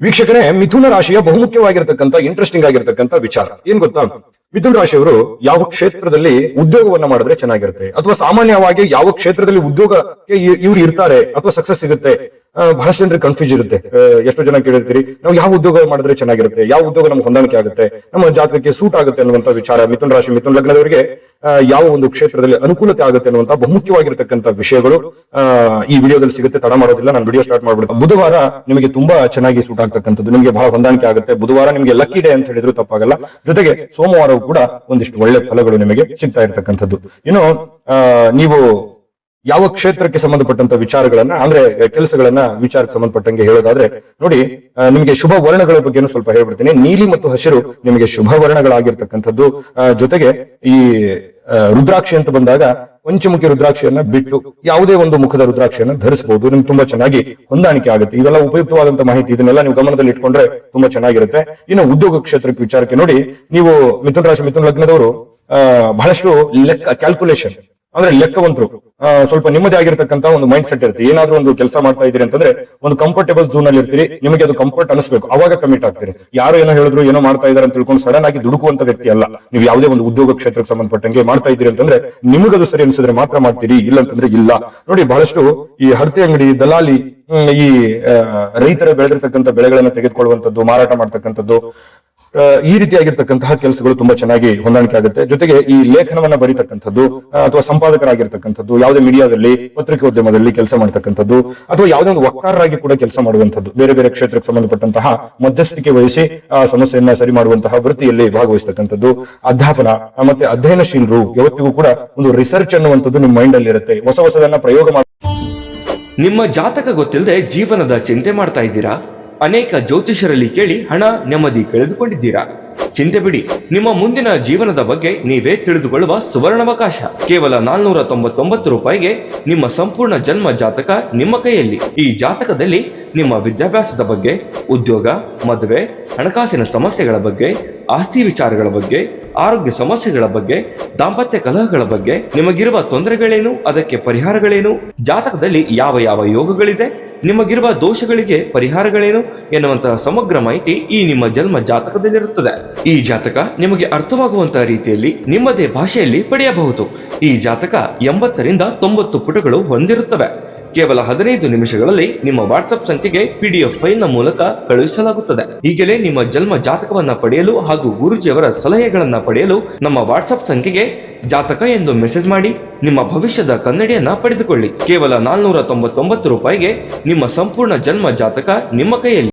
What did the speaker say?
ವೀಕ್ಷಕರೇ, ಮಿಥುನ ರಾಶಿಯ ಬಹುಮುಖ್ಯವಾಗಿರ್ತಕ್ಕಂಥ ಇಂಟ್ರೆಸ್ಟಿಂಗ್ ಆಗಿರ್ತಕ್ಕಂಥ ವಿಚಾರ ಏನ್ ಗೊತ್ತಾ? ಮಿಥುನ ರಾಶಿಯವರು ಯಾವ ಕ್ಷೇತ್ರದಲ್ಲಿ ಉದ್ಯೋಗವನ್ನ ಮಾಡಿದ್ರೆ ಚೆನ್ನಾಗಿರುತ್ತೆ, ಅಥವಾ ಸಾಮಾನ್ಯವಾಗಿ ಯಾವ ಕ್ಷೇತ್ರದಲ್ಲಿ ಉದ್ಯೋಗಕ್ಕೆ ಇವ್ರು ಇರ್ತಾರೆ ಅಥವಾ ಸಕ್ಸಸ್ ಸಿಗುತ್ತೆ. ಬಹಳಷ್ಟು ಜನರಿಗೆ ಕನ್ಫ್ಯೂಸ್ ಇರುತ್ತೆ. ಎಷ್ಟೋ ಜನ ಕೇಳಿರ್ತೀರಿ, ನಾವು ಯಾವ ಉದ್ಯೋಗ ಮಾಡಿದ್ರೆ ಚೆನ್ನಾಗಿರುತ್ತೆ, ಯಾವ ಉದ್ಯೋಗ ನಮ್ಗೆ ಹೊಂದಾಣಿಕೆ ಆಗುತ್ತೆ, ನಮ್ಮ ಜಾತಕಕ್ಕೆ ಸೂಟ್ ಆಗುತ್ತೆ ಅನ್ನುವಂತ ವಿಚಾರ. ಮಿಥುನ ರಾಶಿ ಮಿಥುನ ಲಗ್ನದವರಿಗೆ ಯಾವ ಒಂದು ಕ್ಷೇತ್ರದಲ್ಲಿ ಅನುಕೂಲತೆ ಆಗುತ್ತೆ ಅನ್ನುವಂತ ಬಹುಮುಖ್ಯವಾಗಿರ್ತಕ್ಕಂಥ ವಿಷಯಗಳು ಈ ವಿಡಿಯೋದಲ್ಲಿ ಸಿಗುತ್ತೆ. ತಡ ಮಾಡೋದಿಲ್ಲ, ನಾನು ವಿಡಿಯೋ ಸ್ಟಾರ್ಟ್ ಮಾಡ್ಬಿಡ್ತೀನಿ. ಬುಧವಾರ ನಿಮಗೆ ತುಂಬಾ ಚೆನ್ನಾಗಿ ಸೂಟ್ ಆಗ್ತಕ್ಕಂಥದ್ದು, ನಿಮಗೆ ಬಹಳ ಹೊಂದಾಣಿಕೆ ಆಗುತ್ತೆ. ಬುಧವಾರ ನಿಮಗೆ ಲಕ್ಕಿ ಡೇ ಅಂತ ಹೇಳಿದ್ರು ತಪ್ಪಾಗಲ್ಲ. ಜೊತೆಗೆ ಸೋಮವಾರವೂ ಕೂಡ ಒಂದಿಷ್ಟು ಒಳ್ಳೆ ಫಲಗಳು ನಿಮಗೆ ಸಿಗ್ತಾ ಇರತಕ್ಕಂಥದ್ದು. ಇನ್ನು ನೀವು ಯಾವ ಕ್ಷೇತ್ರಕ್ಕೆ ಸಂಬಂಧಪಟ್ಟಂತ ವಿಚಾರಗಳನ್ನ, ಅಂದ್ರೆ ಕೆಲಸಗಳನ್ನ ವಿಚಾರಕ್ಕೆ ಸಂಬಂಧಪಟ್ಟಂಗೆ ಹೇಳೋದಾದ್ರೆ ನೋಡಿ, ನಿಮಗೆ ಶುಭ ವರ್ಣಗಳ ಬಗ್ಗೆನೂ ಸ್ವಲ್ಪ ಹೇಳ್ಬಿಡ್ತೀನಿ. ನೀಲಿ ಮತ್ತು ಹಸಿರು ನಿಮಗೆ ಶುಭ ವರ್ಣಗಳಾಗಿರ್ತಕ್ಕಂಥದ್ದು. ಜೊತೆಗೆ ಈ ರುದ್ರಾಕ್ಷಿ ಅಂತ ಬಂದಾಗ ಪಂಚಮುಖಿ ರುದ್ರಾಕ್ಷಿಯನ್ನ ಬಿಟ್ಟು ಯಾವುದೇ ಒಂದು ಮುಖದ ರುದ್ರಾಕ್ಷಿಯನ್ನ ಧರಿಸಬಹುದು. ನಿಮ್ಗೆ ತುಂಬಾ ಚೆನ್ನಾಗಿ ಹೊಂದಾಣಿಕೆ ಆಗುತ್ತೆ. ಇದೆಲ್ಲ ಉಪಯುಕ್ತವಾದಂತ ಮಾಹಿತಿ, ಇದನ್ನೆಲ್ಲ ನೀವು ಗಮನದಲ್ಲಿ ಇಟ್ಕೊಂಡ್ರೆ ತುಂಬಾ ಚೆನ್ನಾಗಿರುತ್ತೆ. ಇನ್ನು ಉದ್ಯೋಗ ಕ್ಷೇತ್ರಕ್ಕೆ ವಿಚಾರಕ್ಕೆ ನೋಡಿ, ನೀವು ಮಿಥುನ ರಾಶಿ ಮಿಥುನ ಲಗ್ನದವರು ಬಹಳಷ್ಟು ಕ್ಯಾಲ್ಕುಲೇಷನ್ ಅಂದ್ರೆ ಲೆಕ್ಕವಂತರು, ಸ್ವಲ್ಪ ನಿಮ್ಮದೇ ಆಗಿರ್ತಕ್ಕಂಥ ಒಂದು ಮೈಂಡ್ ಸೆಟ್ ಇರುತ್ತೆ. ಏನಾದ್ರೂ ಒಂದು ಕೆಲಸ ಮಾಡ್ತಾ ಇದೀರಿ ಅಂತಂದ್ರೆ ಒಂದು ಕಂಫರ್ಟೇಬಲ್ ಝೋನ್ ಅಲ್ಲಿ ಇರ್ತೀರಿ, ನಿಮಗೆ ಅದು ಕಂಫರ್ಟ್ ಅನಿಸ್ಬೇಕು, ಅವಾಗ ಕಮಿಟ್ ಆಗ್ತೀರಿ. ಯಾರೋ ಏನೋ ಹೇಳಿದ್ರು, ಏನೋ ಮಾಡ್ತಾ ಇದಾರೆ ಅಂತ ತಿಳ್ಕೊಂಡು ಸಡನ್ ಆಗಿ ದುಡುಕುವಂತ ವ್ಯಕ್ತಿ ಅಲ್ಲ. ನೀವು ಯಾವುದೇ ಒಂದು ಉದ್ಯೋಗ ಕ್ಷೇತ್ರಕ್ಕೆ ಸಂಬಂಧಪಟ್ಟಂಗೆ ಮಾಡ್ತಾ ಇದ್ದೀರಿ ಅಂತಂದ್ರೆ ನಿಮಗದು ಸರಿ ಅನಿಸಿದ್ರೆ ಮಾತ್ರ ಮಾಡ್ತೀರಿ, ಇಲ್ಲ ಅಂತಂದ್ರೆ ಇಲ್ಲ. ನೋಡಿ, ಬಹಳಷ್ಟು ಈ ಹಡತೆ ಅಂಗಡಿ, ದಲಾಲಿ, ಈ ರೈತರ ಬೆಳೆದಿರ್ತಕ್ಕಂಥ ಬೆಳೆಗಳನ್ನ ತೆಗೆದುಕೊಳ್ಳುವಂತದ್ದು, ಮಾರಾಟ ಮಾಡ್ತಕ್ಕಂಥದ್ದು, ಈ ರೀತಿಯಾಗಿರ್ತಕ್ಕಂತಹ ಕೆಲಸಗಳು ತುಂಬಾ ಚೆನ್ನಾಗಿ ಹೊಂದಾಣಿಕೆ ಆಗುತ್ತೆ. ಜೊತೆಗೆ ಈ ಲೇಖನವನ್ನ ಬರೀತಕ್ಕಂಥದ್ದು ಅಥವಾ ಸಂಪಾದಕರಾಗಿರ್ತಕ್ಕಂಥದ್ದು, ಯಾವುದೇ ಮೀಡಿಯಾದಲ್ಲಿ ಪತ್ರಿಕೋದ್ಯಮದಲ್ಲಿ ಕೆಲಸ ಮಾಡತಕ್ಕಂಥದ್ದು, ಅಥವಾ ಯಾವುದೇ ಒಂದು ವಕ್ತಾರರಾಗಿ ಕೂಡ ಕೆಲಸ ಮಾಡುವಂಥದ್ದು, ಬೇರೆ ಬೇರೆ ಕ್ಷೇತ್ರಕ್ಕೆ ಸಂಬಂಧಪಟ್ಟಂತಹ ಮಧ್ಯಸ್ಥಿಕೆ ವಹಿಸಿ ಆ ಸಮಸ್ಯೆಯನ್ನ ಸರಿ ಮಾಡುವಂತಹ ವೃತ್ತಿಯಲ್ಲಿ ಭಾಗವಹಿಸತಕ್ಕಂಥದ್ದು, ಅಧ್ಯಾಪನ ಮತ್ತೆ ಅಧ್ಯಯನಶೀಲರು ಯಾವತ್ತಿಗೂ ಕೂಡ ಒಂದು ರಿಸರ್ಚ್ ಅನ್ನುವಂಥದ್ದು ನಿಮ್ಮ ಮೈಂಡ್ ಅಲ್ಲಿ ಇರುತ್ತೆ. ಹೊಸ ಹೊಸದನ್ನ ಪ್ರಯೋಗ ಮಾಡಿ. ನಿಮ್ಮ ಜಾತಕ ಗೊತ್ತಿಲ್ಲದೆ ಜೀವನದ ಚಿಂತೆ ಮಾಡ್ತಾ ಇದ್ದೀರಾ? ಅನೇಕ ಜ್ಯೋತಿಷರಲ್ಲಿ ಕೇಳಿ ಹಣ ನೆಮ್ಮದಿ ಕಳೆದುಕೊಂಡಿದ್ದೀರಾ? ಚಿಂತೆ ಬಿಡಿ, ನಿಮ್ಮ ಮುಂದಿನ ಜೀವನದ ಬಗ್ಗೆ ನೀವೇ ತಿಳಿದುಕೊಳ್ಳುವ ಸುವರ್ಣಾವಕಾಶ. ಕೇವಲ 499 ರೂಪಾಯಿಗೆ ನಿಮ್ಮ ಸಂಪೂರ್ಣ ಜನ್ಮ ಜಾತಕ ನಿಮ್ಮ ಕೈಯಲ್ಲಿ. ಈ ಜಾತಕದಲ್ಲಿ ನಿಮ್ಮ ವಿದ್ಯಾಭ್ಯಾಸದ ಬಗ್ಗೆ, ಉದ್ಯೋಗ, ಮದುವೆ, ಹಣಕಾಸಿನ ಸಮಸ್ಯೆಗಳ ಬಗ್ಗೆ, ಆಸ್ತಿ ವಿಚಾರಗಳ ಬಗ್ಗೆ, ಆರೋಗ್ಯ ಸಮಸ್ಯೆಗಳ ಬಗ್ಗೆ, ದಾಂಪತ್ಯ ಕಲಹಗಳ ಬಗ್ಗೆ, ನಿಮಗಿರುವ ತೊಂದರೆಗಳೇನು, ಅದಕ್ಕೆ ಪರಿಹಾರಗಳೇನು, ಜಾತಕದಲ್ಲಿ ಯಾವ ಯಾವ ಯೋಗಗಳಿದೆ, ನಿಮಗಿರುವ ದೋಷಗಳಿಗೆ ಪರಿಹಾರಗಳೇನು ಎನ್ನುವಂತಹ ಸಮಗ್ರ ಮಾಹಿತಿ ಈ ನಿಮ್ಮ ಜನ್ಮ ಜಾತಕದಲ್ಲಿರುತ್ತದೆ. ಈ ಜಾತಕ ನಿಮಗೆ ಅರ್ಥವಾಗುವಂತಹ ರೀತಿಯಲ್ಲಿ ನಿಮ್ಮದೇ ಭಾಷೆಯಲ್ಲಿ ಪಡೆಯಬಹುದು. ಈ ಜಾತಕ 80ರಿಂದ 90 ಪುಟಗಳು ಹೊಂದಿರುತ್ತವೆ. ಕೇವಲ 15 ನಿಮಿಷಗಳಲ್ಲಿ ನಿಮ್ಮ ವಾಟ್ಸ್ಆಪ್ ಸಂಖ್ಯೆಗೆ PDF ಫೈಲ್ನ ಮೂಲಕ ಕಳುಹಿಸಲಾಗುತ್ತದೆ. ಈಗಲೇ ನಿಮ್ಮ ಜನ್ಮ ಜಾತಕವನ್ನ ಪಡೆಯಲು ಹಾಗೂ ಗುರುಜಿಯವರ ಸಲಹೆಗಳನ್ನ ಪಡೆಯಲು ನಮ್ಮ ವಾಟ್ಸ್ಆಪ್ ಸಂಖ್ಯೆಗೆ ಜಾತಕ ಎಂದು ಮೆಸೇಜ್ ಮಾಡಿ ನಿಮ್ಮ ಭವಿಷ್ಯದ ಕನ್ನಡಿಯನ್ನ ಪಡೆದುಕೊಳ್ಳಿ. ಕೇವಲ 499 ರೂಪಾಯಿಗೆ ನಿಮ್ಮ ಸಂಪೂರ್ಣ ಜನ್ಮ ಜಾತಕ ನಿಮ್ಮ ಕೈಯಲ್ಲಿ.